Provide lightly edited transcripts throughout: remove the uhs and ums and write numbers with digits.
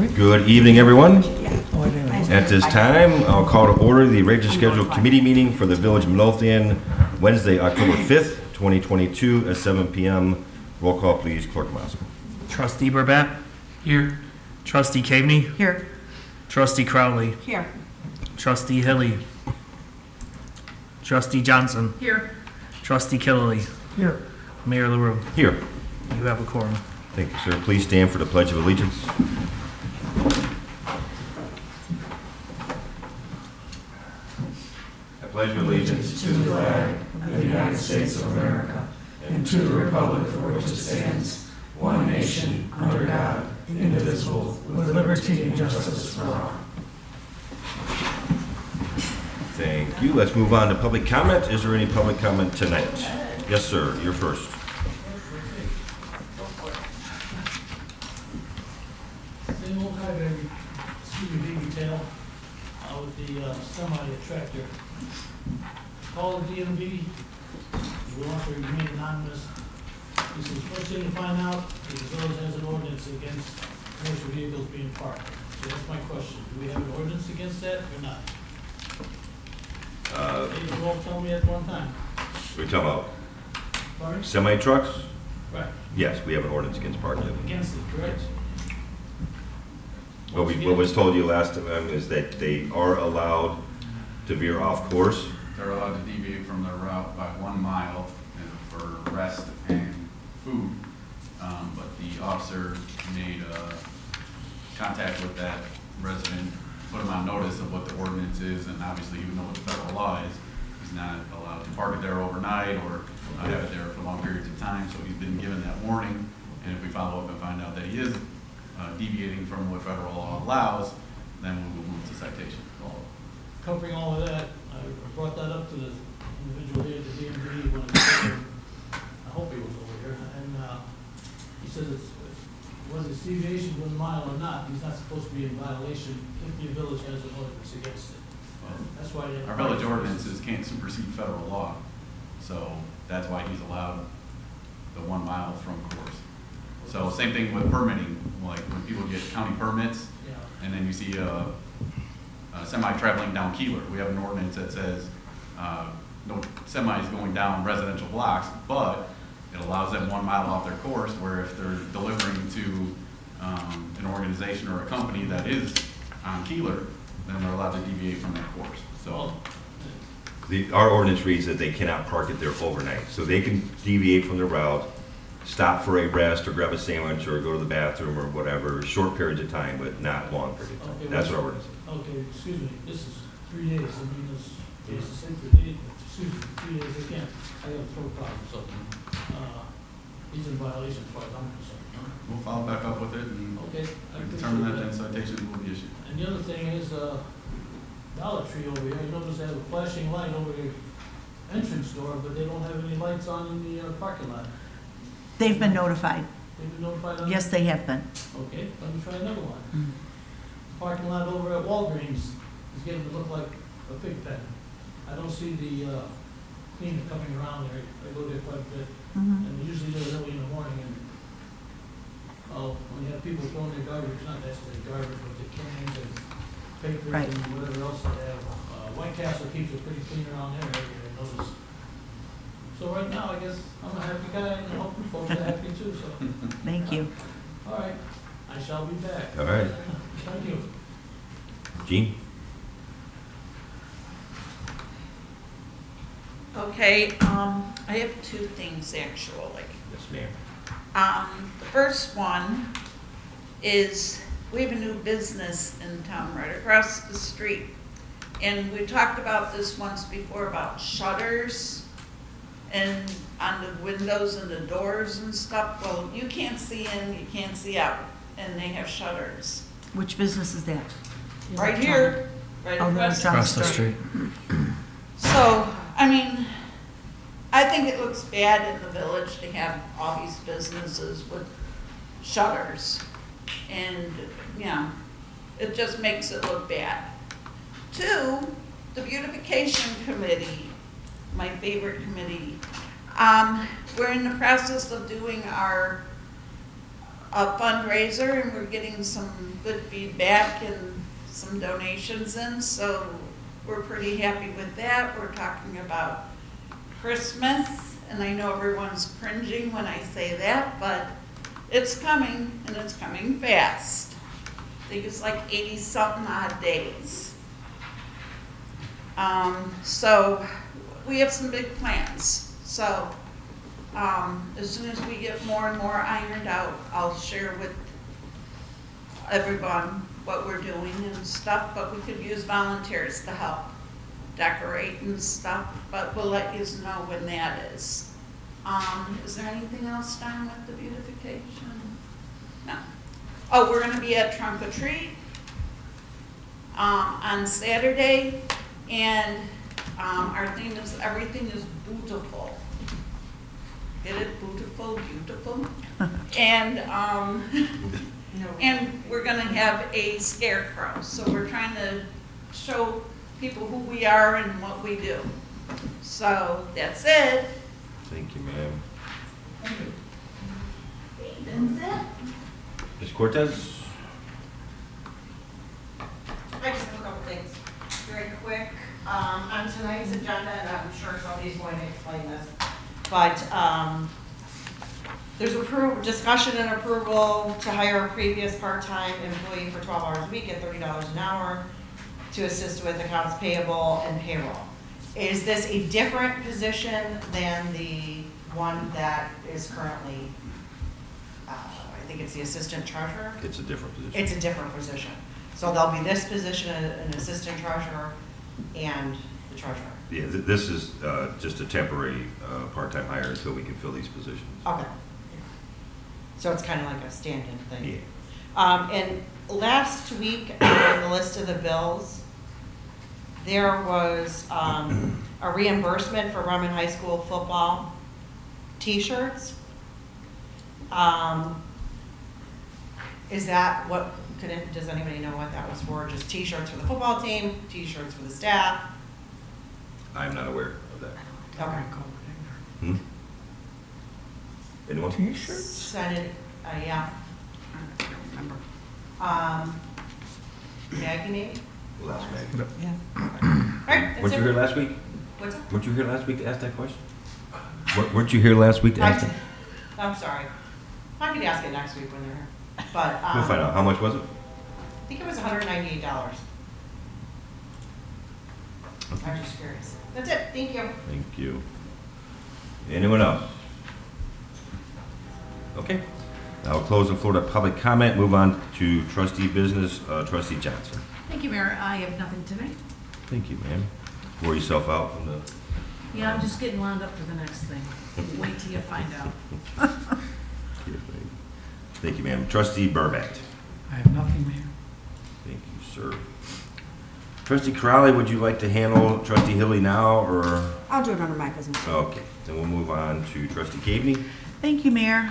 Good evening, everyone. Oh, I didn't. At this time, I'll call to order the regularly scheduled committee meeting for the Village of Midlothian, Wednesday, October 5th, 2022 at 7 p.m. Roll call, please, Clerk Moss. Trustee Burback? Here. Trustee Caveney? Here. Trustee Crowley? Here. Trustee Hilly? Trustee Johnson? Here. Trustee Killelly? Here. Mayor LaRue? Here. You have a quorum. Thank you, sir. Please stand for the Pledge of Allegiance. I pledge allegiance To the flag of the United States of America and to the republic for which it stands, one nation, under God, indivisible, with liberty and justice for all. Thank you. Let's move on to public comment. Is there any public comment tonight? Yes, sir. You're first. Same old guy, baby. baby tail with the semi-tractor. Call the DMV. We want to remain anonymous. He says, first thing to find out is the village has an ordinance against commercial vehicles being parked. So that's my question. Do we have an ordinance against that or not? They all tell me at one time. We're talking about Pardon? semi-trucks? Right. Yes, we have an ordinance against parking. Against it, correct? What was told you last time is that they are allowed to veer off course. They're allowed to deviate from their route by 1 mile for rest and food. But the officer made contact with that resident, put him on notice of what the ordinance is, and obviously he would know what the federal law is. He's not allowed to park it there overnight or have it there for long periods of time, so he's been given that warning. And if we follow up and find out that he is deviating from what federal law allows, then we will move to citation. Well, covering all of that, I brought that up to the individual here at the DMV when I was over. I hope he was over here, and he says whether it's deviation 1 mile or not, he's not supposed to be in violation if the village has an ordinance against it. That's why Our village ordinances can't supersede federal law, so that's why he's allowed the 1 mile from course. So same thing with permitting, like when people get county permits, Yeah. and then you see a semi traveling down Keeler, we have an ordinance that says no semis going down residential blocks, but it allows them 1 mile off their course, where if they're delivering to an organization or a company that is on Keeler, then they're allowed to deviate from that course. So Our ordinance reads that they cannot park it there overnight. So they can deviate from the route, stop for a rest or grab a sandwich or go to the bathroom or whatever, short periods of time, but not long periods of time. Okay, That's what our ordinance is. Okay, excuse me, this is 3 days, I mean, this is 6 days, excuse me, 3 days again, I got a throat problem, so, he's in violation as far as I'm concerned. we'll follow back up with it and Okay. I determine that appreciate then citations will be issued. And the other thing is, Dollar Tree over here, I noticed they have a flashing light over the entrance door, but they don't have any lights on in the parking lot. They've been notified. They've been notified on that? Yes, they have been. Okay, let me try another one. Parking lot over at Walgreens is getting to look like a pig pen. I don't see the cleaner coming around there. I go there quite a bit, Mhm. and usually they're early in the morning, and when you have people throwing their garbage, not necessarily garbage, but the cans and papers Right. and whatever else they have. White Castle keeps it pretty clean around there, I noticed. So right now, I guess I'm a happy guy, and I hope you folks are happy too, so. Thank you. All right, I shall be back. All right. Thank you. Gene? Okay, I have 2 things actually. Yes, ma'am. The first one is we have a new business in town right across the street. And we talked about this once before about shutters and on the windows and the doors and stuff. Well, you can't see in, you can't see out, and they have shutters. Which business is that? Right here, right Oh, across the Across the street. So, I mean, I think it looks bad in the village to have all these businesses with shutters. And, it just makes it look bad. 2, the Beautification Committee, my favorite committee. We're in the process of doing our a fundraiser, and we're getting some good feedback and some donations in, so we're pretty happy with that. We're talking about Christmas, and I know everyone's cringing when I say that, but it's coming, and it's coming fast. I think it's like 80-something odd days. So we have some big plans. So as soon as we get more and more ironed out, I'll share with everyone what we're doing and stuff, but we could use volunteers to help decorate and stuff, but we'll let you know when that is. Is there anything else done with the beautification? No. Oh, we're gonna be at Trunk or Treat on Saturday, and our theme is everything is beautiful. Get it? Beautiful, beautiful. And and we're gonna have a scarecrow, so we're trying to show people who we are and what we do. So that's it. Thank you, ma'am. That's it. Ms. Cortez? I just have a couple things, very quick. On tonight's agenda, and I'm sure somebody's going to explain this, but there's discussion and approval to hire a previous part-time employee for 12 hours a week at $30 an hour to assist with accounts payable and payroll. Is this a different position than the one that is currently, I think it's the assistant treasurer? It's a different position. It's a different position. So there'll be this position, an assistant treasurer, and the treasurer. Yeah, this is just a temporary part-time hire until we can fill these positions. Okay. So it's kind of like a stand-in thing. Yeah. And last week, on the list of the bills, there was a reimbursement for Roman High School football T-shirts. Is that what, does anybody know what that was for? Just T-shirts for the football team, T-shirts for the staff? I'm not aware of that. Okay. Hmm? Anyone? T-shirts? Send it, yeah. I don't remember. Maggie maybe? Well, that's Maggie. Yeah. All right, that's Weren't you it. here last week? What's up? Weren't you here last week to ask that question? Weren't you here last week to ask that? I'm sorry. I could ask it next week when they're here. But, We'll find out. How much was it? I think it was $198. I'm just curious. That's it, thank you. Thank you. Anyone else? Okay. I'll close the floor to public comment. Move on to trustee business. Trustee Johnson. Thank you, Mayor. I have nothing tonight. Thank you, ma'am. Wore yourself out from the... Yeah, I'm just getting wound up for the next thing. Wait till you find out. Thank you, ma'am. Trustee Burback. I have nothing, Mayor. Thank you, sir. Trustee Corrali, would you like to handle Trustee Hilly now, or? I'll do it under my business. Okay, then we'll move on to Trustee Caveney. Thank you, Mayor.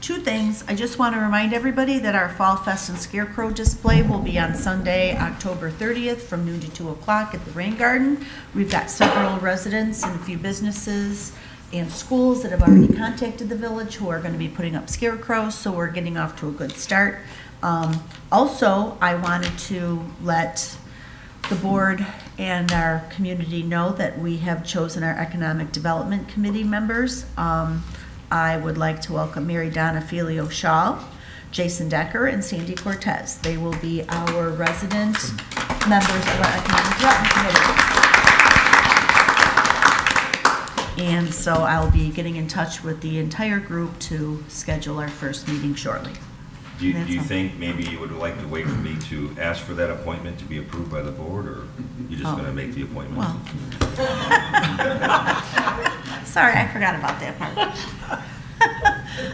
Two things. I just want to remind everybody that our Fall Fest and Scarecrow display will be on Sunday, October 30th from noon to 2 o'clock at the Rain Garden. We've got several residents and a few businesses and schools that have already contacted the village who are going to be putting up scarecrows, so we're getting off to a good start. Also, I wanted to let the board and our community know that we have chosen our Economic Development Committee members. I would like to welcome Mary Donna Filio Shaw, Jason Decker, and Sandy Cortez. They will be our resident members of our Economic Development Committee. And so I'll be getting in touch with the entire group to schedule our first meeting shortly. Do you think maybe you would like to wait for me to ask for that appointment to be approved by the board, or you're just going to make the appointment? Well, sorry, I forgot about that part.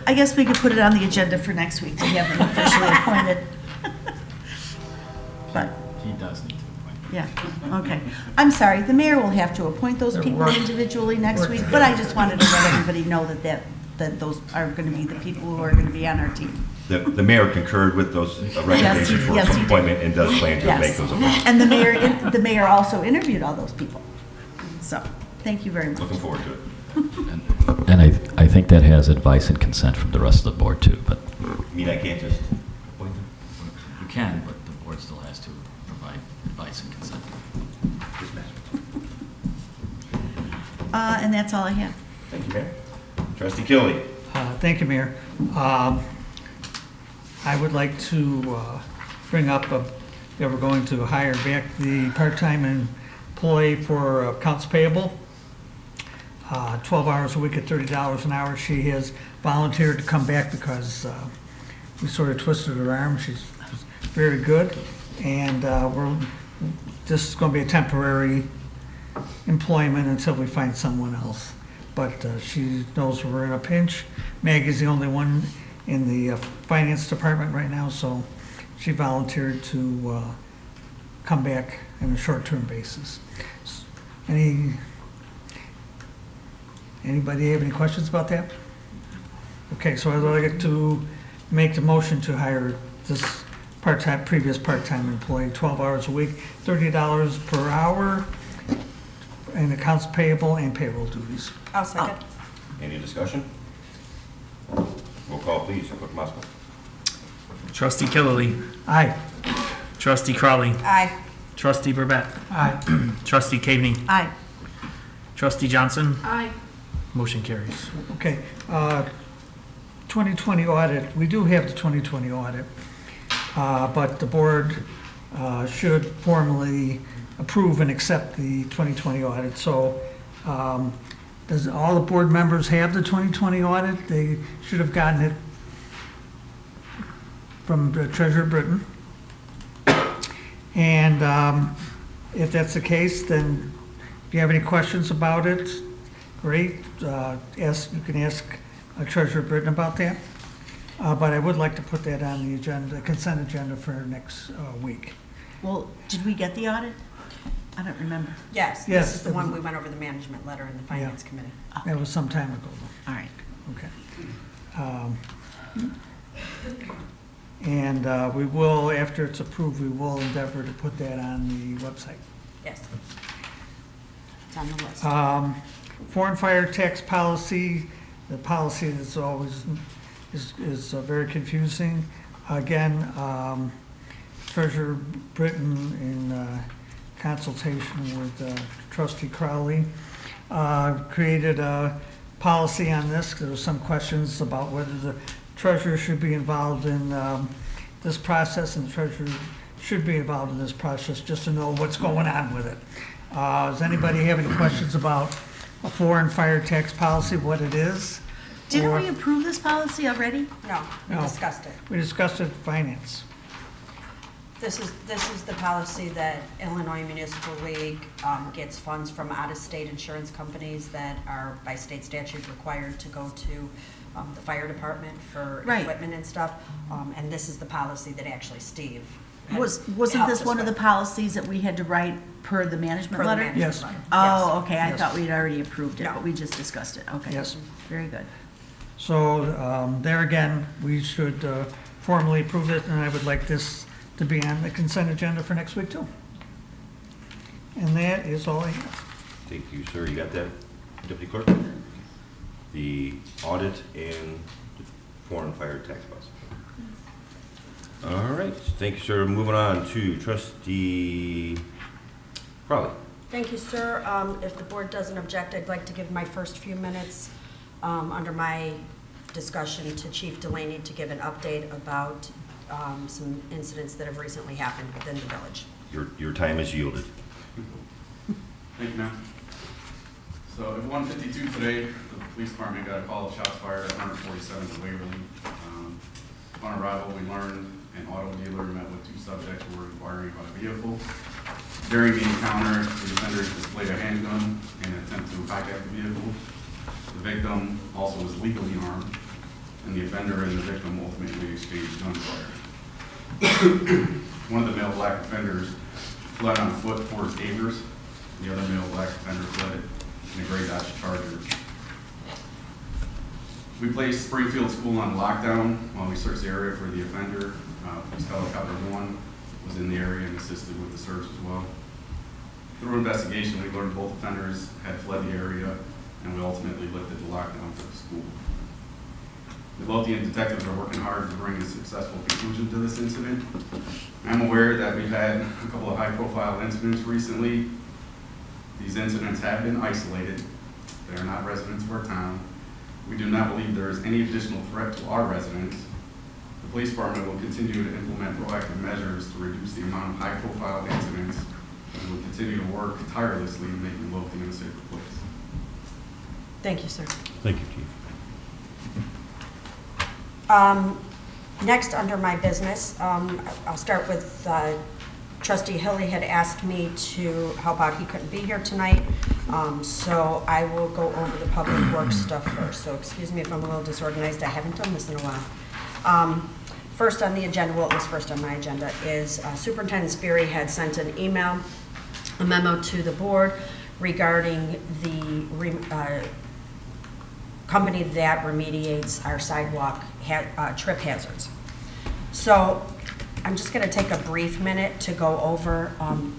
I guess we could put it on the agenda for next week to have them officially appointed. But, He does need to appoint. yeah, okay. I'm sorry, the mayor will have to appoint those people individually next week, but I just wanted to let everybody know that those are going to be the people who are going to be on our team. The mayor concurred with those recommendations for yes, he did. appointment and does plan to Yes. make those appointments. And the mayor also interviewed all those people. So, thank you very much. Looking forward to it. And And I think that has advice and consent from the rest of the board too, but You mean I can't just appoint them? you can, but the board still has to provide advice and consent. Just mess with And that's all I have. them. Thank you, Mayor. Trustee Killy. Thank you, Mayor. I would like to bring up that we're going to hire back the part-time employee for accounts payable. 12 hours a week at $30 an hour. She has volunteered to come back because we sort of twisted her arm. She's very good. And this is going to be a temporary employment until we find someone else. But she knows we're in a pinch. Maggie's the only one in the finance department right now, so she volunteered to come back on a short-term basis. Anybody have any questions about that? Okay, so I'd like to make the motion to hire this previous part-time employee, 12 hours a week, $30 per hour, in accounts payable and payroll duties. I'll second. Any discussion? Roll call, please. Clerk Mosco. Trustee Killily. Aye. Trustee Crawley. Aye. Trustee Burbette. Aye. Trustee Caveney. Aye. Trustee Johnson. Aye. Motion carries. Okay, 2020 audit, we do have the 2020 audit, but the board should formally approve and accept the 2020 audit. So does all the board members have the 2020 audit? They should have gotten it from the Treasurer Britton. And if that's the case, then if you have any questions about it, great. You can ask Treasurer Britton about that. But I would like to put that on the agenda, consent agenda for next week. Well, did we get the audit? I don't remember. Yes, Yes, this is the it one was- we went over the management letter in the finance committee. That was some time ago, All right. though. Okay. And we will, after it's approved, we will endeavor to put that on the website. Yes. It's on the list. Foreign fire tax policy, the policy that's always, is very confusing. Again, Treasurer Britton, in consultation with Trustee Crowley, created a policy on this. There were some questions about whether the treasurer should be involved in this process, and the treasurer should be involved in this process just to know what's going on with it. Does anybody have any questions about a foreign fire tax policy, what it is? Didn't Or- we approve this policy already? No, we No. discussed it. We discussed it in finance. This is the policy that Illinois Municipal League gets funds from out-of-state insurance companies that are by state statute required to go to the fire department for Right. equipment and stuff. And this is the policy that actually Steve had Wasn't helped this us one of the with. policies that we had to write per the management Per the letter? management Yes. letter. Oh, okay, I Yes. thought we'd already approved it, No. but we just discussed it, okay. Yes. Very good. So there again, we should formally approve it, and I would like this to be on the consent agenda for next week too. And that is all I have. Thank you, sir. You got that, Deputy Clerk? The audit and the foreign fire tax policy. All right, thank you, sir. Moving on to Trustee Crowley. Thank you, sir. If the board doesn't object, I'd like to give my first few minutes under my discussion to Chief Delaney to give an update about some incidents that have recently happened within the village. Your time is yielded. Thank you, ma'am. So at 1:52 today, the police department got a call of shots fired at 147th and Waverly. Upon arrival, we learned an auto dealer met with two subjects who were inquiring about a vehicle. During the encounter, the defenders displayed a handgun in an attempt to hijack the vehicle. The victim also was legally armed, and the offender and the victim ultimately exchanged gunfire. One of the male black offenders fled on foot towards Avers. The other male black offender fled in a gray Dodge Charger. We placed Springfield School on lockdown while we searched the area for the offender. Police helicopter 1 was in the area and assisted with the search as well. Through investigation, we learned both offenders had fled the area and we ultimately lifted the lockdown for the school. Midlothian detectives are working hard to bring a successful conclusion to this incident. I'm aware that we've had a couple of high-profile incidents recently. These incidents have been isolated. They are not residents of our town. We do not believe there is any additional threat to our residents. The police department will continue to implement proactive measures to reduce the amount of high-profile incidents and will continue to work tirelessly to make Midlothian a safer place. Thank you, sir. Thank you, Chief. Next, under my business, I'll start with Trustee Hilly had asked me to help out. He couldn't be here tonight, so I will go over the public works stuff first. So excuse me if I'm a little disorganized. I haven't done this in a while. First on the agenda, well, it was first on my agenda, is Superintendent Sperry had sent an email, a memo to the board regarding the company that remediates our sidewalk trip hazards. So I'm just going to take a brief minute to go over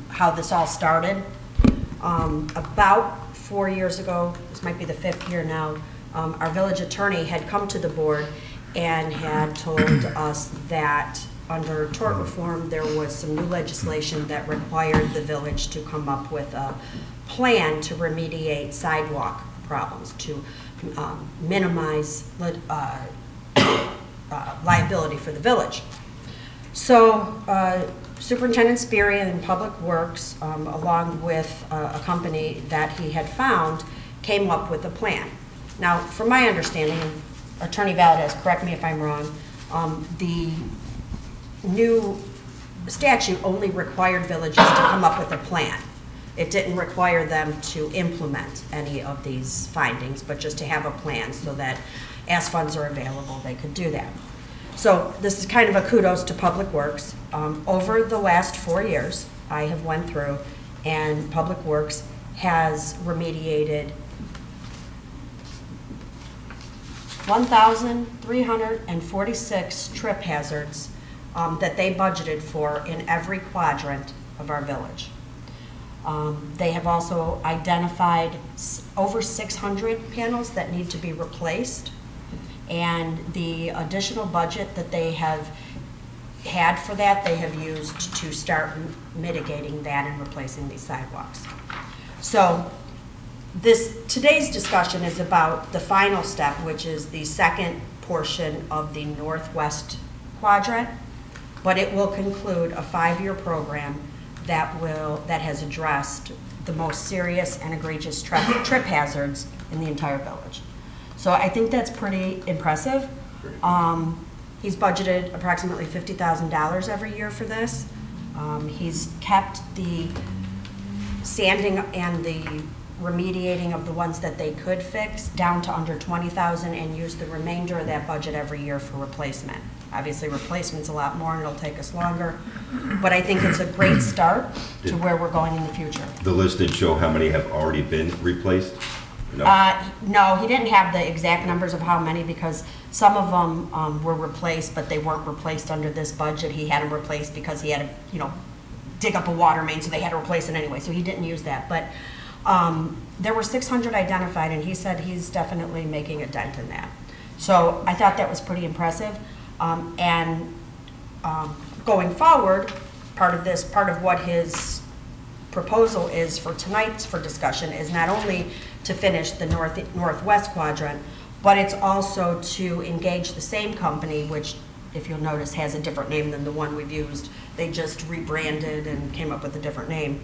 how this all started. About 4 years ago, this might be the 5th year now, our village attorney had come to the board and had told us that under tort reform, there was some new legislation that required the village to come up with a plan to remediate sidewalk problems, to minimize liability for the village. So Superintendent Sperry and Public Works, along with a company that he had found, came up with a plan. Now, from my understanding, Attorney Valdez, correct me if I'm wrong, the new statute only required villages to come up with a plan. It didn't require them to implement any of these findings, but just to have a plan so that as funds are available, they could do that. So this is kind of a kudos to Public Works. Over the last 4 years, I have went through and Public Works has remediated 1,346 trip hazards that they budgeted for in every quadrant of our village. They have also identified over 600 panels that need to be replaced, and the additional budget that they have had for that, they have used to start mitigating that and replacing these sidewalks. So today's discussion is about the final step, which is the second portion of the northwest quadrant, but it will conclude a 5-year program that has addressed the most serious and egregious trip hazards in the entire village. So I think that's pretty impressive. He's budgeted approximately $50,000 every year for this. He's kept the sanding and the remediating of the ones that they could fix down to under $20,000 and use the remainder of that budget every year for replacement. Obviously, replacement's a lot more and it'll take us longer, but I think it's a great start to where we're going in the future. The list did show how many have already been replaced? No? No, he didn't have the exact numbers of how many because some of them were replaced, but they weren't replaced under this budget. He had them replaced because he had to, dig up a water main, so they had to replace it anyway, so he didn't use that. But there were 600 identified, and he said he's definitely making a dent in that. So I thought that was pretty impressive. Going forward, part of what his proposal is for tonight's for discussion is not only to finish the northwest quadrant, but it's also to engage the same company, which, if you'll notice, has a different name than the one we've used. They just rebranded and came up with a different name,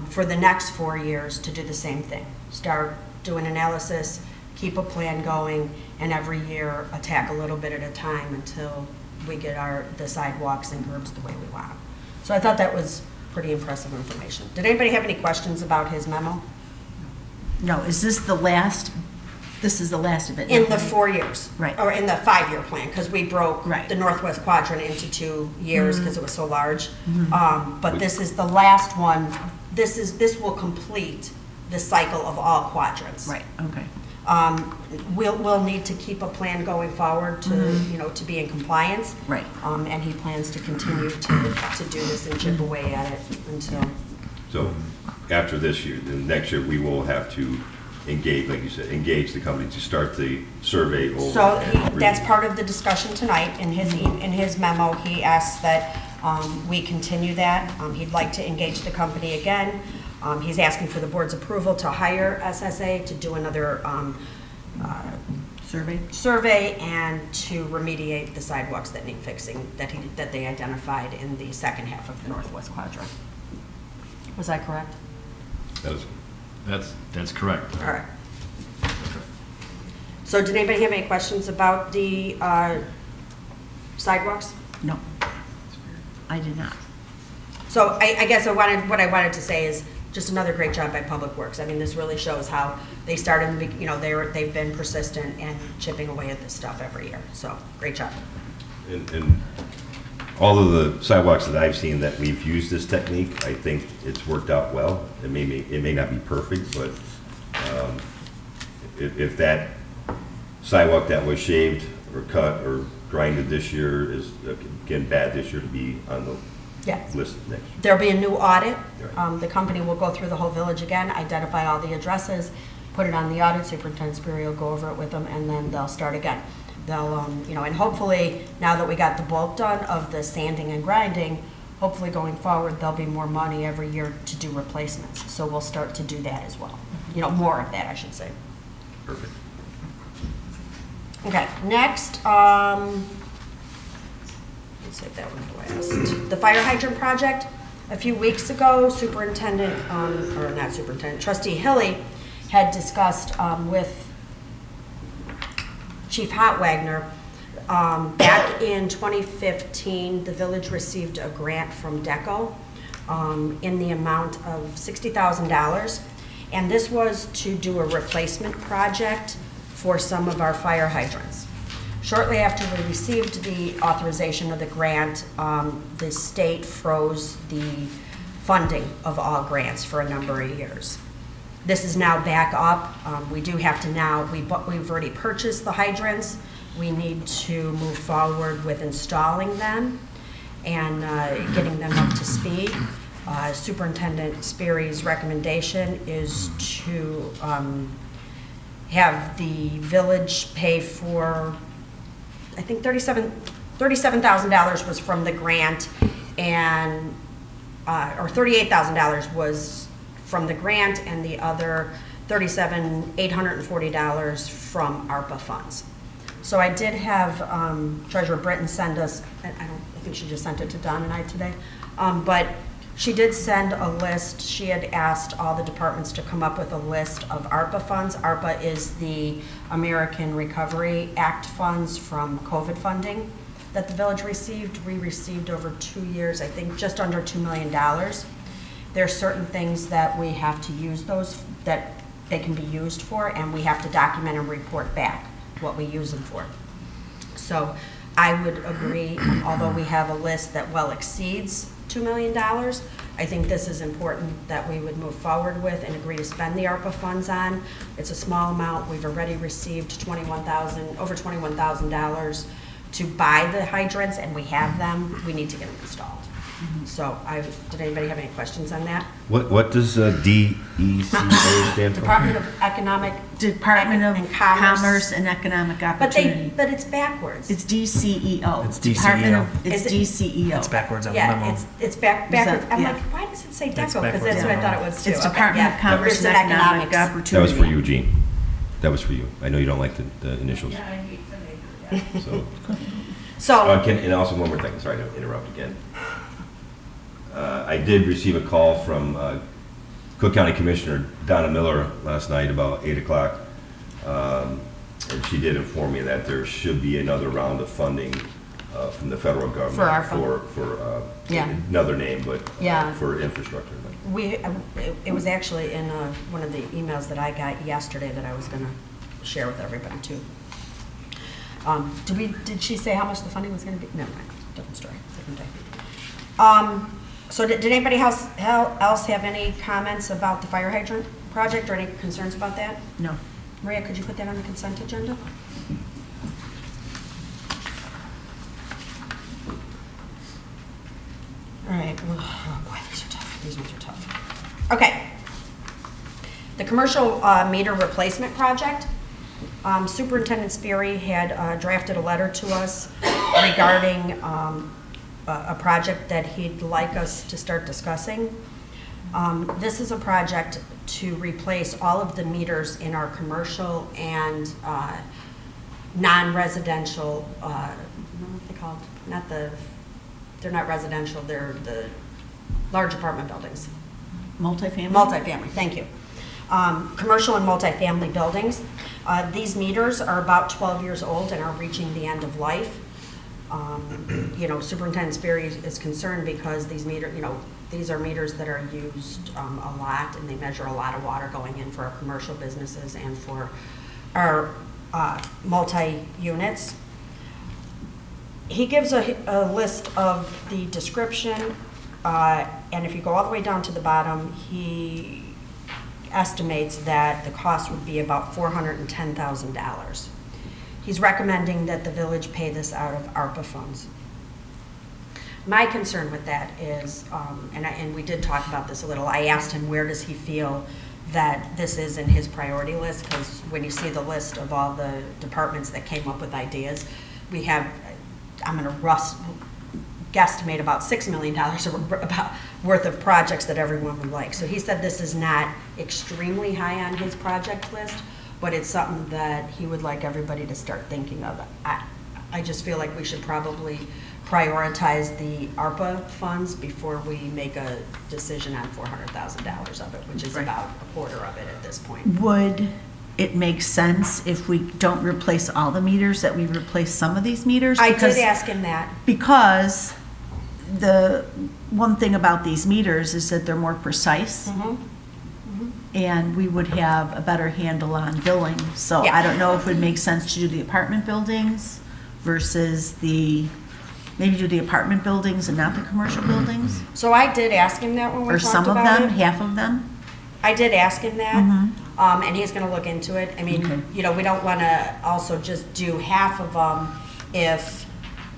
for the next 4 years to do the same thing. Start doing analysis, keep a plan going, and every year attack a little bit at a time until we get the sidewalks and curbs the way we want them. So I thought that was pretty impressive information. Did anybody have any questions about his memo? No, is this the last? This is the last of it? In the 4 years. Right. Or in the 5-year plan, because we broke Right. the northwest quadrant into 2 years because it was so large. But this is the last one. This will complete the cycle of all quadrants. Right, okay. We'll need to keep a plan going forward to, to be in compliance. Right. And he plans to continue to do this and chip away at it until. So after this year, then next year, we will have to engage, like you said, engage the company to start the survey over. So and that's review. part of the discussion tonight. In his memo, he asked that we continue that. He'd like to engage the company again. He's asking for the board's approval to hire SSA to do another survey and to remediate the sidewalks that need fixing that they identified in the second half of the northwest quadrant. Was I correct? That is- That's correct. All right. So did anybody have any questions about the sidewalks? No, I did not. So I guess what I wanted to say is just another great job by Public Works. I mean, this really shows how they started, they've been persistent and chipping away at this stuff every year. So, great job. And all of the sidewalks that I've seen that we've used this technique, I think it's worked out well. It may not be perfect, but if that sidewalk that was shaved or cut or grinded this year is, again, bad this year to be on the Yeah. list next year. There'll be a new audit. Right. The company will go through the whole village again, identify all the addresses, put it on the audit. Superintendent Sperry will go over it with them, and then they'll start again. They'll, and hopefully, now that we got the bulk done of the sanding and grinding, hopefully going forward, there'll be more money every year to do replacements. So we'll start to do that as well. More of that, I should say. Perfect. Okay, next, let's take that one last. The fire hydrant project. A few weeks ago, Trustee Hilly had discussed with Chief Hotwagner. Back in 2015, the village received a grant from DECO in the amount of $60,000. And this was to do a replacement project for some of our fire hydrants. Shortly after we received the authorization of the grant, the state froze the funding of all grants for a number of years. This is now back up. We do have to now, we've already purchased the hydrants. We need to move forward with installing them and getting them up to speed. Superintendent Sperry's recommendation is to have the village pay for, I think $37,000 was from the grant, and or $38,000 was from the grant, and the other $840 from ARPA funds. So I did have Treasurer Britton send us, I think she just sent it to Don and I today, but she did send a list. She had asked all the departments to come up with a list of ARPA funds. ARPA is the American Recovery Act funds from COVID funding that the village received. We received over 2 years, I think just under $2 million. There are certain things that we have to use those, that they can be used for, and we have to document and report back what we use them for. So I would agree, although we have a list that well exceeds $2 million, I think this is important that we would move forward with and agree to spend the ARPA funds on. It's a small amount. We've already received over $21,000 to buy the hydrants, and we have them. We need to get them installed. So did anybody have any questions on that? What does DECA stand for? Department of Department of and Commerce and Economic Opportunity. But it's backwards. It's DCEO. It's Department DCEO. of- It's Is it- DCEO. It's backwards on the Yeah, memo. it's backwards. I'm yeah. like, why does it say It's DECO? Because backwards that's on what I the thought it memo. was too. It's Okay, Department yeah. of Commerce There's and an Economic That Opportunity. was for you, Gene. That was for you. I know you don't like the initials. Yeah, I hate to make it. So, So, and also one more thing, sorry to interrupt again. I did receive a call from Cook County Commissioner Donna Miller last night about 8 o'clock. And she did inform me that there should be another round of funding from the federal government. For ARPA. For Yeah. another name, but Yeah. for infrastructure. it was actually in one of the emails that I got yesterday that I was going to share with everybody too. Did she say how much the funding was going to be? Never mind, different story, different day. So did anybody else have any comments about the fire hydrant project or any concerns about that? No. Maria, could you put that on the consent agenda? All right, oh boy, these are tough, these ones are tough. Okay. The commercial meter replacement project, Superintendent Sperry had drafted a letter to us regarding a project that he'd like us to start discussing. This is a project to replace all of the meters in our commercial and non-residential, what are they called? They're not residential, they're the large apartment buildings. Multifamily? Multifamily, thank you. Commercial and multifamily buildings. These meters are about 12 years old and are reaching the end of life. Superintendent Sperry is concerned because these these are meters that are used a lot, and they measure a lot of water going in for our commercial businesses and for our multi-units. He gives a list of the description, and if you go all the way down to the bottom, he estimates that the cost would be about $410,000. He's recommending that the village pay this out of ARPA funds. My concern with that is, and we did talk about this a little, I asked him where does he feel that this is in his priority list, because when you see the list of all the departments that came up with ideas, we have, I'm going to guesstimate about $6 million worth of projects that everyone would like. So he said this is not extremely high on his project list, but it's something that he would like everybody to start thinking of. I just feel like we should probably prioritize the ARPA funds before we make a decision on $400,000 of it, which is about a quarter of it at this point. Would it make sense if we don't replace all the meters, that we replace some of these meters? I did ask him that. Because the one thing about these meters is that they're more precise. And we would have a better handle on billing. So Yeah. I don't know if it would make sense to do the apartment buildings versus maybe do the apartment buildings and not the commercial buildings? So I did ask him that when we Or talked some of about them, it. half of them? I did ask him that, and he's gonna look into it. I mean, Okay. we don't wanna also just do half of them if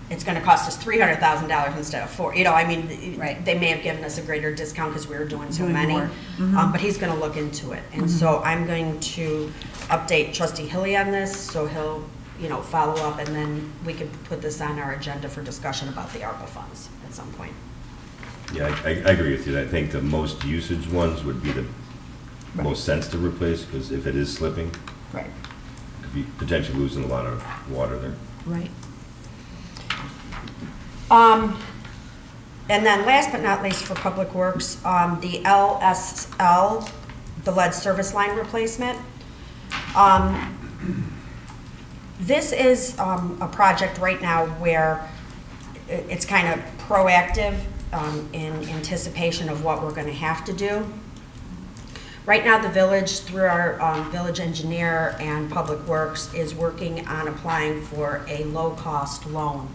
it's gonna cost us $300,000 instead of $4. Right. They may have given us a greater discount because we were doing so Doing many. more. But he's gonna look into it. And so I'm going to update Trustee Hilly on this, so he'll, follow up, and then we can put this on our agenda for discussion about the ARPA funds at some point. Yeah, I agree with you. I think the most usage ones would be the most sense to replace, because if it is slipping, Right. could be potentially losing a lot of water there. Right. And then last but not least for Public Works, the LSL, the lead service line replacement. This is a project right now where it's kind of proactive in anticipation of what we're going to have to do. Right now, the village, through our village engineer and Public Works, is working on applying for a low-cost loan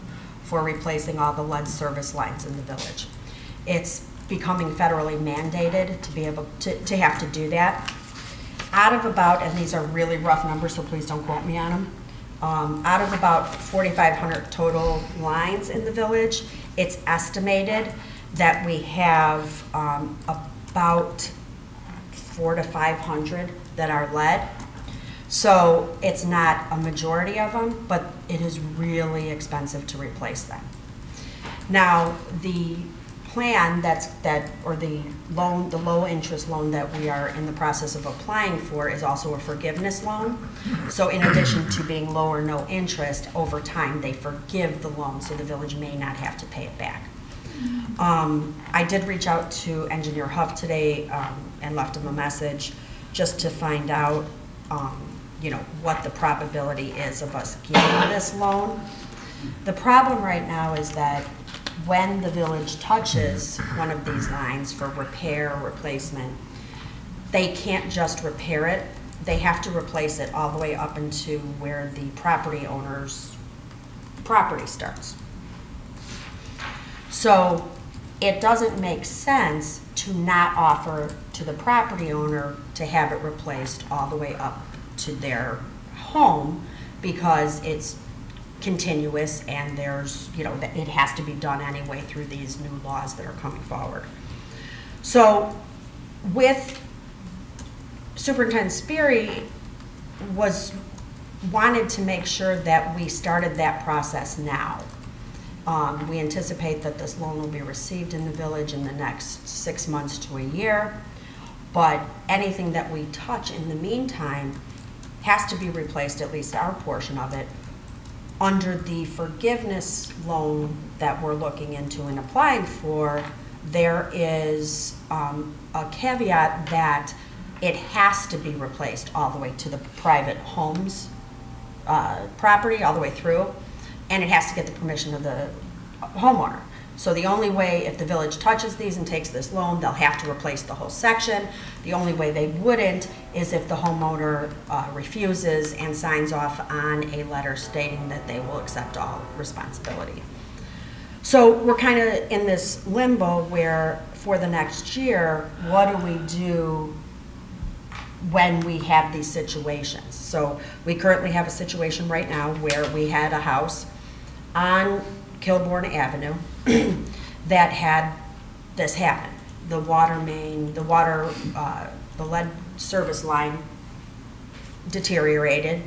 for replacing all the lead service lines in the village. It's becoming federally mandated to be able to have to do that. Out of about, and these are really rough numbers, so please don't quote me on them, out of about 4,500 total lines in the village, it's estimated that we have about 400 to 500 that are lead. So it's not a majority of them, but it is really expensive to replace them. Now, the plan or the loan, the low interest loan that we are in the process of applying for is also a forgiveness loan. So in addition to being low or no interest, over time they forgive the loan, so the village may not have to pay it back. I did reach out to Engineer Huff today and left him a message just to find out what the probability is of us getting this loan. The problem right now is that when the village touches one of these lines for repair or replacement, they can't just repair it. They have to replace it all the way up into where the property owner's property starts. So it doesn't make sense to not offer to the property owner to have it replaced all the way up to their home, because it's continuous and there's, it has to be done anyway through these new laws that are coming forward. So with Superintendent Sperry wanted to make sure that we started that process now. We anticipate that this loan will be received in the village in the next 6 months to a year, but anything that we touch in the meantime has to be replaced, at least our portion of it, under the forgiveness loan that we're looking into and applying for. There is a caveat that it has to be replaced all the way to the private homes property, all the way through, and it has to get the permission of the homeowner. So the only way, if the village touches these and takes this loan, they'll have to replace the whole section. The only way they wouldn't is if the homeowner refuses and signs off on a letter stating that they will accept all responsibility. So we're kind of in this limbo where for the next year, what do we do when we have these situations? So we currently have a situation right now where we had a house on Kilbourne Avenue that had this happen. The water main, the lead service line deteriorated.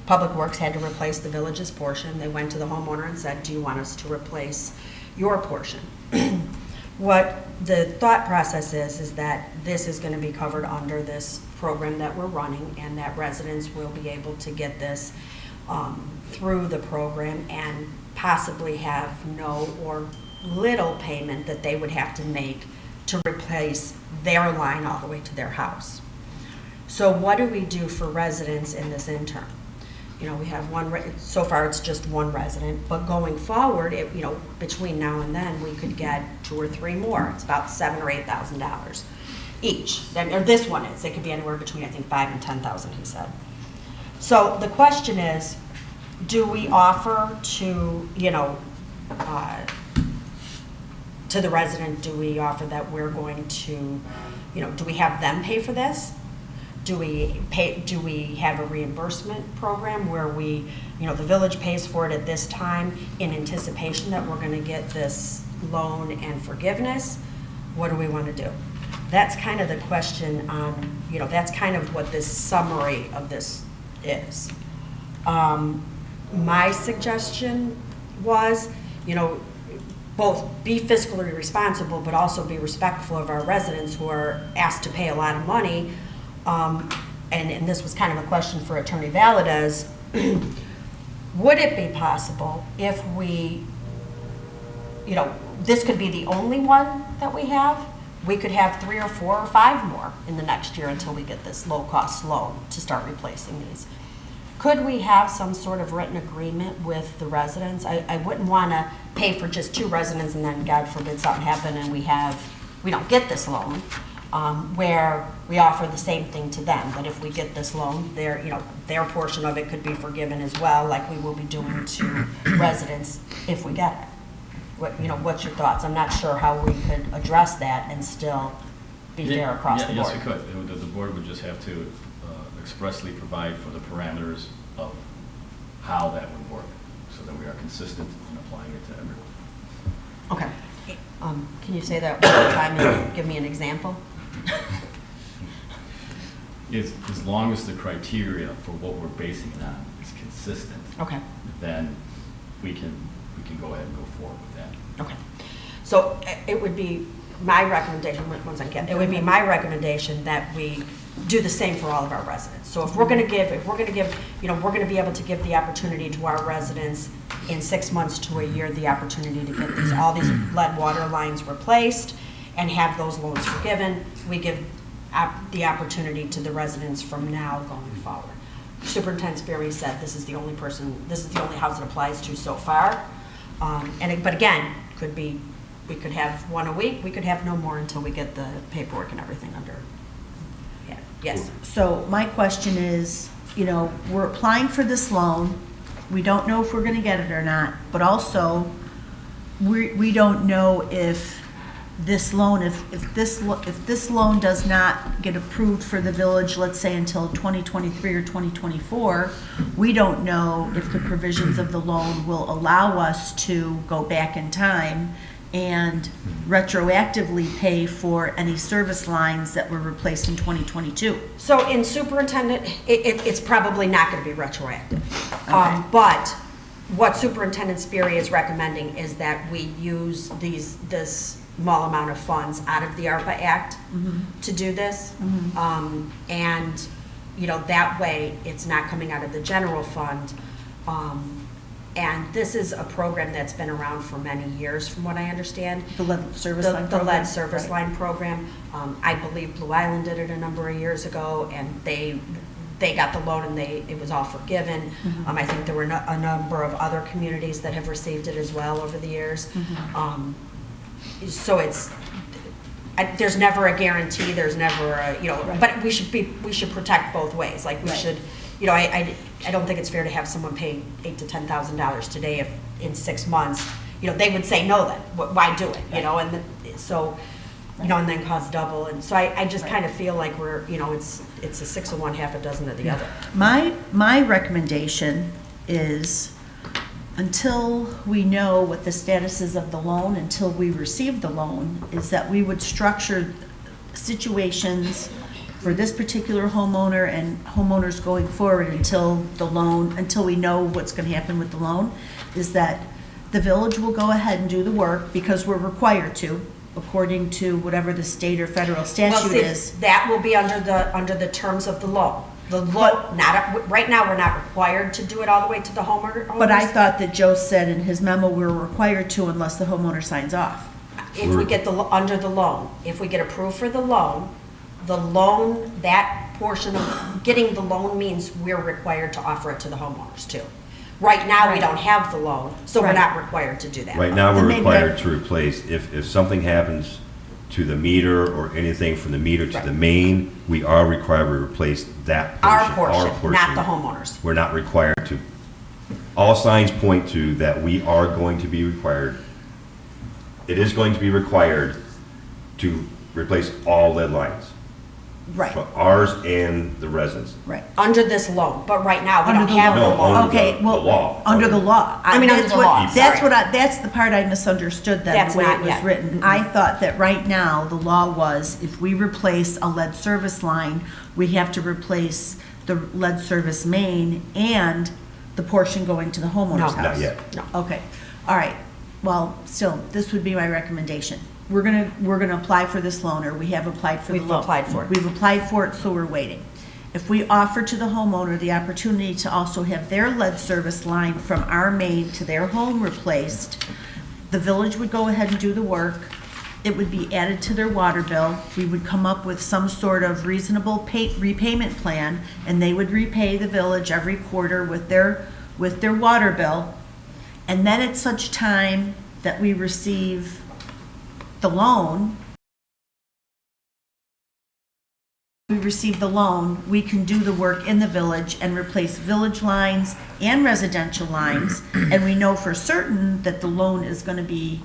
Public Works had to replace the village's portion. They went to the homeowner and said, do you want us to replace your portion? What the thought process is that this is going to be covered under this program that we're running, and that residents will be able to get this through the program and possibly have no or little payment that they would have to make to replace their line all the way to their house. So what do we do for residents in this interim? You know, we have so far it's just one resident, but going forward, between now and then, we could get 2 or 3 more. It's about $7,000 or $8,000 each. Or this one is. It could be anywhere between, I think, $5,000 and $10,000, he said. So the question is, do we offer to, to the resident, do we offer that we're going to, do we have them pay for this? Do we have a reimbursement program where the village pays for it at this time in anticipation that we're going to get this loan and forgiveness? What do we want to do? That's kind of the question on, that's kind of what this summary of this is. My suggestion was, both be fiscally responsible, but also be respectful of our residents who are asked to pay a lot of money. And this was kind of a question for Attorney Valadez. Would it be possible if we, this could be the only one that we have? We could have 3 or 4 or 5 more in the next year until we get this low-cost loan to start replacing these. Could we have some sort of written agreement with the residents? I wouldn't want to pay for just 2 residents and then, God forbid, something happen and we don't get this loan. Where we offer the same thing to them, that if we get this loan, their portion of it could be forgiven as well, like we will be doing to residents if we get it. What's your thoughts? I'm not sure how we could address that and still be fair across the board. Yes, we could. The board would just have to expressly provide for the parameters of how that would work, so that we are consistent in applying it to everyone. Okay. Can you say that one more time and give me an example? As long as the criteria for what we're basing it on is consistent, Okay. then we can go ahead and go forward with that. Okay. So it would be my recommendation, once again, it would be my recommendation that we do the same for all of our residents. So if we're going to we're going to be able to give the opportunity to our residents in 6 months to a year, the opportunity to get all these lead water lines replaced and have those loans forgiven, we give the opportunity to the residents from now going forward. Superintendent Sperry said this is the only house it applies to so far. But again, we could have 1 a week, we could have no more until we get the paperwork and everything under. Yeah. Yes. So my question is, we're applying for this loan. We don't know if we're going to get it or not, but also we don't know if this loan, if this loan does not get approved for the village, let's say until 2023 or 2024, we don't know if the provisions of the loan will allow us to go back in time and retroactively pay for any service lines that were replaced in 2022. So in superintendent, it's probably not going to be retroactive. Okay. But what Superintendent Sperry is recommending is that we use this small amount of funds out of the ARPA Act to do this. And, you know, that way it's not coming out of the general fund. And this is a program that's been around for many years, from what I understand. The lead service line The program? lead service Right. line program. I believe Blue Island did it a number of years ago, and they got the loan and it was all forgiven. I think there were a number of other communities that have received it as well over the years. So there's never a guarantee, there's never a, you know, Right. but we should protect both ways. Like we Right. should, you know, I don't think it's fair to have someone pay $8,000 to $10,000 today if in 6 months, you know, they would say no then, why do it, you know, and so, you know, and then cost double. And so I just kind of feel like we're, you know, it's a 6 of one, half a dozen of the other. My recommendation is, until we know what the status is of the loan, until we receive the loan, is that we would structure situations for this particular homeowner and homeowners going forward until we know what's going to happen with the loan, is that the village will go ahead and do the work because we're required to, according to whatever the state or federal Well, statute see, is. that will be under the terms of the loan. The loan, right now, we're not required to do it all the way to the homeowner. But I thought that Joe said in his memo we were required to unless the homeowner signs off. If we get under the loan, if we get approved for the loan, that portion of getting the loan means we're required to offer it to the homeowners too. Right now, we don't have the loan, so we're Right. not required to do that. Right now, Then we're maybe required that- to replace, if something happens to the meter or anything from the meter to Right. the main, we are required to replace that Our portion. portion, not the homeowners. We're not required to. All signs point to that we are going to be required. It is going to be required to replace all lead lines, Right, for ours and the residents. right. Under this loan, but right now, we Under don't the have the law. No, loan. under Okay, the well, law. under the law. I mean, under That's the what- law, That's sorry. that's the part I misunderstood then, That's the way not it was yet. written. I thought that right now, the law was if we replace a lead service line, we have to replace the lead service main and the portion going to the homeowner's No. house. Not yet. No. Okay, all right. Well, still, this would be my recommendation. We're gonna apply for this loan, or we have applied for the We've loan. applied for it. We've applied for it, so we're waiting. If we offer to the homeowner the opportunity to also have their lead service line from our main to their home replaced, the village would go ahead and do the work. It would be added to their water bill. We would come up with some sort of reasonable repayment plan, and they would repay the village every quarter with their water bill. And then at such time that we receive the loan, we can do the work in the village and replace village lines and residential lines. And we know for certain that the loan is going to be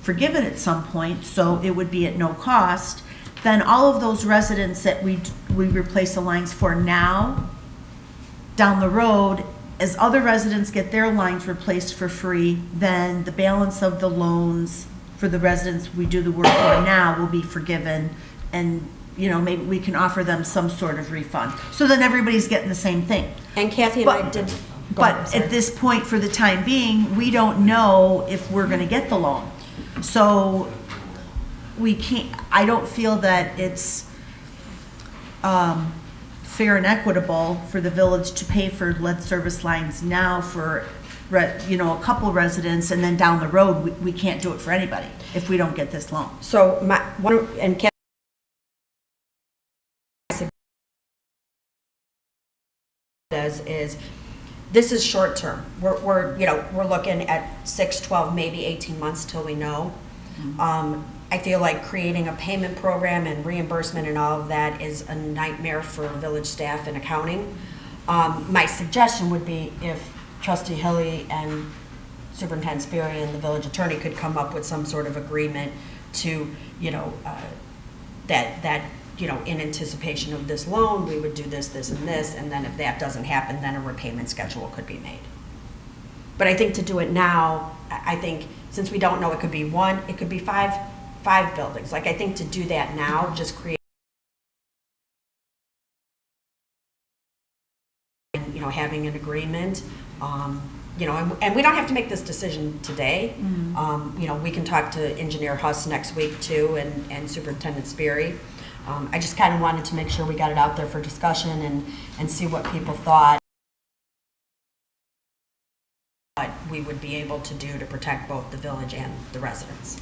forgiven at some point, so it would be at no cost. Then all of those residents that we replace the lines for now, down the road, as other residents get their lines replaced for free, then the balance of the loans for the residents we do the work for now will be forgiven, and, you know, maybe we can offer them some sort of refund. So then everybody's getting the same thing. And Kathy and I But- did. go But ahead, sorry. at this point, for the time being, we don't know if we're gonna get the loan. So we can't, I don't feel that it's fair and equitable for the village to pay for lead service lines now for, you know, a couple residents, and then down the road, we can't do it for anybody if we don't get this loan. So and Kathy is this is short term. We're looking at 6, 12, maybe 18 months till we know. I feel like creating a payment program and reimbursement and all of that is a nightmare for village staff and accounting. My suggestion would be if Trustee Hilly and Superintendent Sperry and the village attorney could come up with some sort of agreement to, that in anticipation of this loan, we would do this, this, and this, and then if that doesn't happen, then a repayment schedule could be made. But I think to do it now I think since we don't know, it could be one, it could be five buildings. Like, I think to do that now, just create, you know, having an agreement, you know, and we don't have to make this decision today. You know, we can talk to Engineer Huss next week too, and Superintendent Sperry. I just kind of wanted to make sure we got it out there for discussion and see what people thought what we would be able to do to protect both the village and the residents.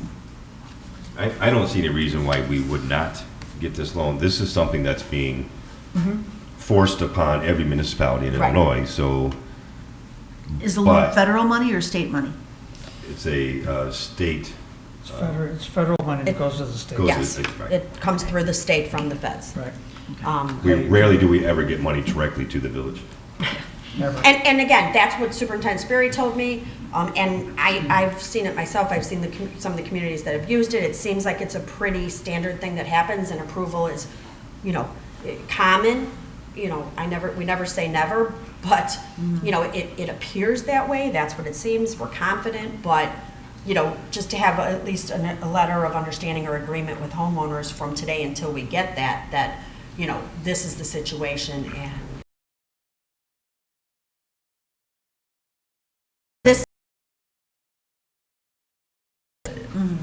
I don't see any reason why we would not get this loan. This is something that's being forced upon every municipality in Right. Illinois, so Is the loan But- federal money or state money? it's a state, It's federal money that goes to the state. Goes- Yes, right. it comes through the state from the feds. Right. we rarely do we ever get money directly to the village. Never. And again, that's what Superintendent Sperry told me, and I've seen it myself, I've seen some of the communities that have used it. It seems like it's a pretty standard thing that happens, and approval is, you know, common. You know, we never say never, but, you know, it appears that way, that's what it seems, we're confident, but, you know, just to have at least a letter of understanding or agreement with homeowners from today until we get that, you know, this is the situation, and this,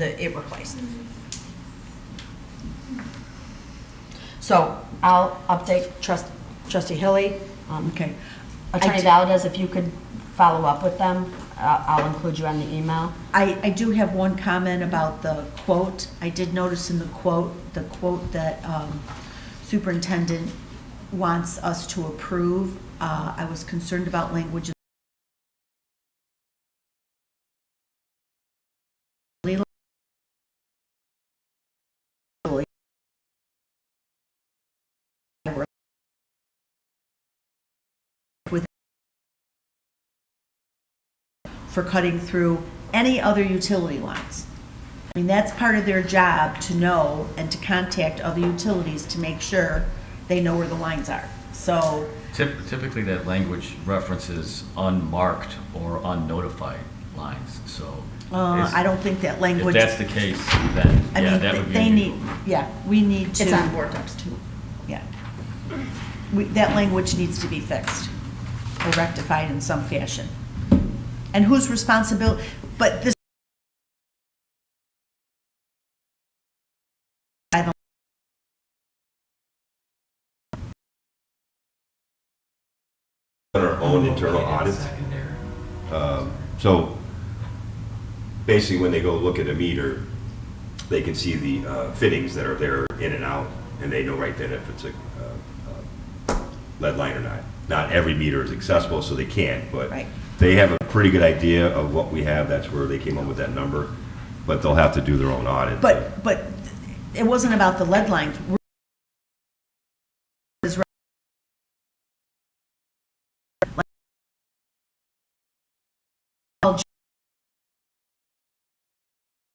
it replaced. So I'll update Trustee Hilly. Okay. Attorney Valdez, if you could follow up with them, I'll include you on the email. I do have one comment about the quote. I did notice in the quote that superintendent wants us to approve. I was concerned about language. For cutting through any other utility lines. I mean, that's part of their job to know and to contact other utilities to make sure they know where the lines are. So, Typically, that language references unmarked or unnotified lines, so. I don't think that If language. that's the case, then, I yeah, mean, that would be. they a need, new- yeah, we need to. It's on board docs too. Yeah. That language needs to be fixed or rectified in some fashion. And whose responsibility, but this. On our own internal audit. So basically, when they go look at a meter, they can see the fittings that are there in and out, and they know right then if it's a lead line or not. Not every meter is accessible, so they can't, but Right. they have a pretty good idea of what we have. That's where they came up with that number, but they'll have to do their own audit. But it wasn't about the lead lines.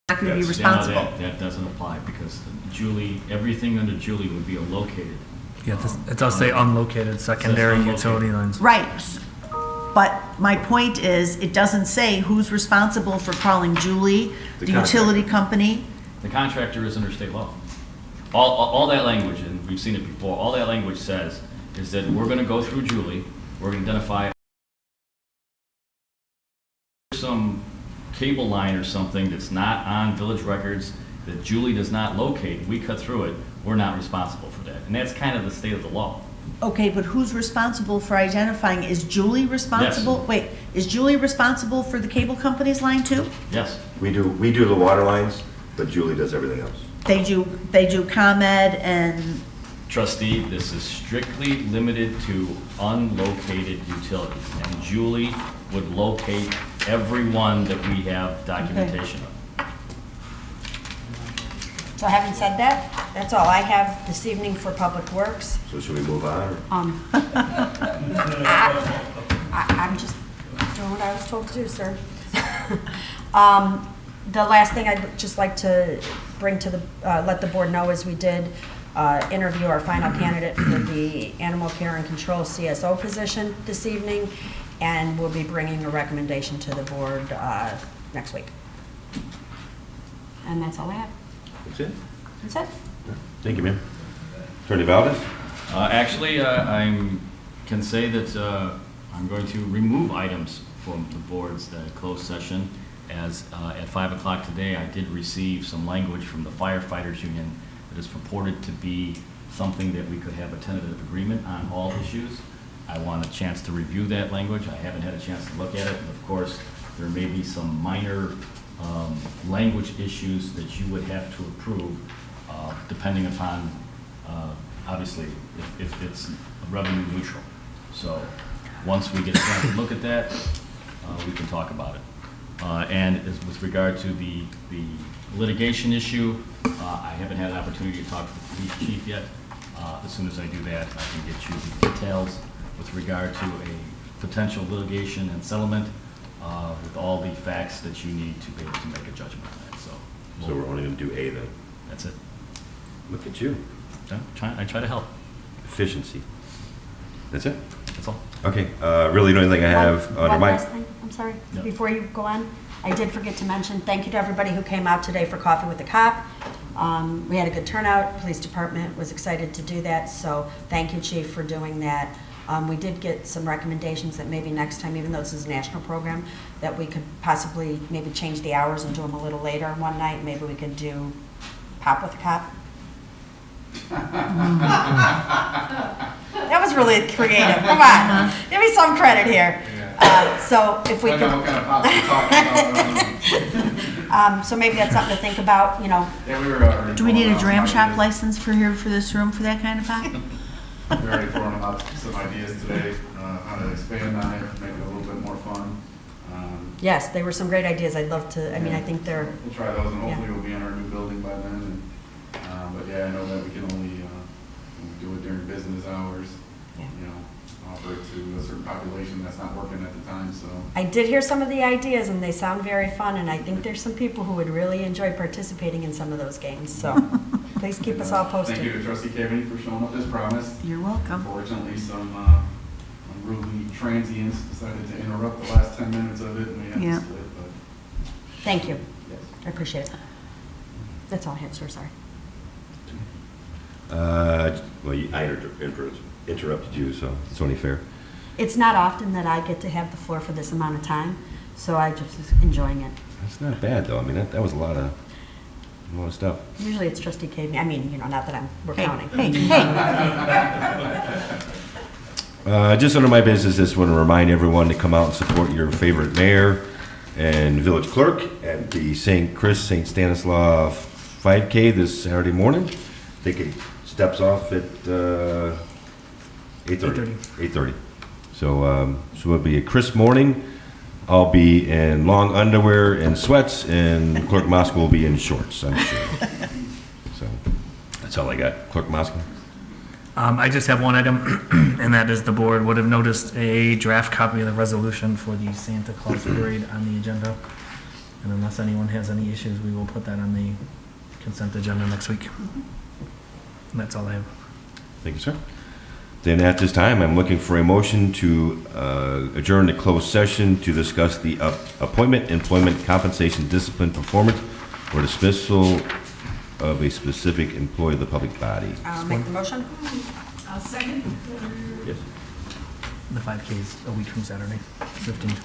Not going to be Yes. responsible. That doesn't apply, because Julie, everything under Julie would be located. Yeah, it does say unlocated secondary unlocated. utility lines. Right. But my point is, it doesn't say who's responsible for calling Julie, The the utility company. The contractor is under state law. All that language, and we've seen it before, all that language says is that we're gonna go through Julie, we're gonna identify some cable line or something that's not on village records, that Julie does not locate, we cut through it, we're not responsible for that. And that's kind of the state of the law. Okay, but who's responsible for identifying? Is Julie responsible? Wait, is Julie responsible for the cable company's line too? Yes, We do the water lines, but Julie does everything else. They do ComEd and, trustee, this is strictly limited to unlocated utilities. And Julie would locate every one that we have documentation of. So having said that, that's all I have this evening for Public Works. So should we move on? Or? I'm just doing what I was told to do, sir. The last thing I'd just like to bring to let the board know is we did interview our final candidate for the Animal Care and Control CSO position this evening, and we'll be bringing a recommendation to the board next week. And that's all I have. That's it? That's it. Thank you, ma'am. Attorney Valdez? Actually, can say that I'm going to remove items from the board's closed session, as at 5 o'clock today, I did receive some language from the firefighters union that is purported to be something that we could have a tentative agreement on all issues. I want a chance to review that language. I haven't had a chance to look at it. And of course, there may be some minor language issues that you would have to approve, depending upon, obviously, if it's revenue neutral. So once we get a chance to look at that, we can talk about it. And with regard to the litigation issue, I haven't had an opportunity to talk to the police chief yet. As soon as I do that, I can get you the details with regard to a potential litigation and settlement with all the facts that you need to be able to make a judgment on that. So we're only going to do A then? That's it. Look at you. I try to help. Efficiency. That's it? That's all. Okay, really the only thing I have under One my... last thing, I'm sorry, Yeah. before you go on, I did forget to mention, thank you to everybody who came out today for Coffee with the Cop. We had a good turnout, police department was excited to do that, so thank you, Chief, for doing that. We did get some recommendations that maybe next time, even though this is a national program, that we could possibly maybe change the hours and do them a little later one night. Maybe we could do Pop with the Cop. That was really creative. Come on, give me some credit here. So if we I don't know could, what kind of pops you're talking about. so maybe that's something to think about. You know, Yeah, we were already. Do we need a throwing out dram some shop ideas. license for here, for this room, for that kind of pop? We're already throwing out some ideas today, how to expand on it, make it a little bit more fun. yes, they were some great ideas. I'd love to. I mean, I think they're. We'll try those, and Yeah. hopefully we'll be in our new building by then. But yeah, I know that we can only do it during business hours, Yeah. you know, offer it to a certain population that's not working at the time, so. I did hear some of the ideas, and they sound very fun. And I think there's some people who would really enjoy participating in some of those games. So please keep us all posted. Thank you to Trustee Kevin for showing up as promised. You're welcome. Unfortunately, some unruly transients decided to interrupt the last 10 minutes of it, and we had Yeah. to split, but Thank you. yes. I appreciate it. That's all I have, sir. Sorry. Well, I interrupted you, so it's only fair. It's not often that I get to have the floor for this amount of time, so I just was enjoying it. That's not bad, though. I mean, that was a lot of stuff. Usually it's Trustee Cave. I mean, you know, not that we're Hey, counting. hey, hey. Just under my business, just want to remind everyone to come out and support your favorite mayor and village clerk at the St. Stanislaw 5K this Saturday morning. I think it steps off at 8:30. 8:30. So it'll be a crisp morning. I'll be in long underwear and sweats, and Clerk Moscow will be in shorts, I'm sure. So that's all I got. Clerk Moscow? I just have one item, and that is the board would have noticed a draft copy of the resolution for the Santa Claus parade on the agenda. And unless anyone has any issues, we will put that on the consent agenda next week. And that's all I have. Thank you, sir. Then at this time, I'm looking for a motion to adjourn to closed session to discuss the appointment, employment, compensation, discipline, performance, or dismissal of a specific employee of the public body. I'll make the motion. I'll second. Yes. The 5K is a week from Saturday, 15th.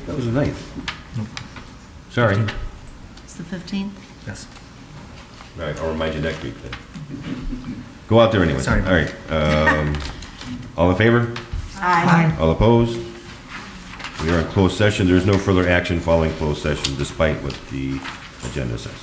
That was the 9th. Sorry. It's the 15th? Yes. All right, I'll remind you next week then. Go out there anyway. Sorry. All right. All in favor? Aye. All opposed? We are in closed session. There is no further action following closed session, despite what the agenda says.